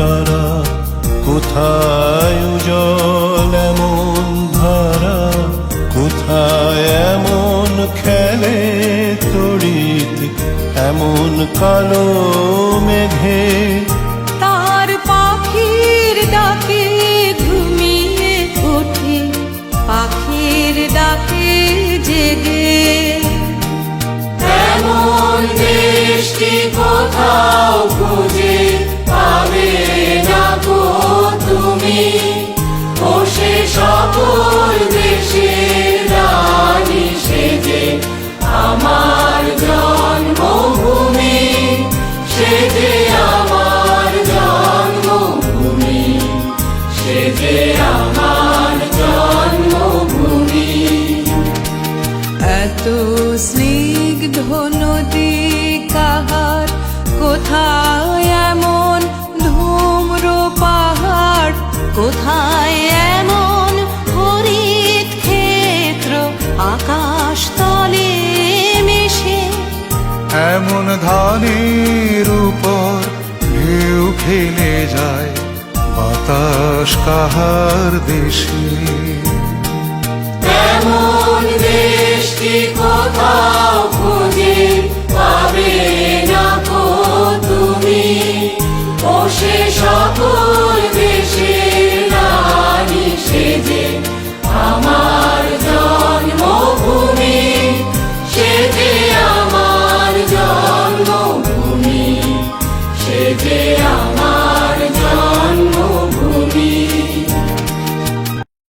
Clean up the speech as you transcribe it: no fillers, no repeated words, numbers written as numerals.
তারা, কোথায় উজ্জ্বল এমন ধারা, কোথায় এমন খেলে তড়িৎ এমন কালো মেঘে। তার পাখির ডাকে ঘুমিয়ে ওঠে, পাখির ডাকে জেগে। এমন দেশটি কোথাও খুঁজে পাবে না গো তুমি, ও সে সকল দেশের রানী সেজে আমার জন্মভূমি, সেজে আমার জন্মভূমি, সেজে আমার জন্মভূমি। এত স্নিগ্ধ নদী কাহার, কোথায় এমন ধূম্র পাহাড়, কোথায় এমন হরিত ক্ষেত্র আকাশ তলে মিশে। এমন ধানের উপর ঢেউ খেলে যায় বাতাস কাহার দেশে। এমন দেশটি কোথাও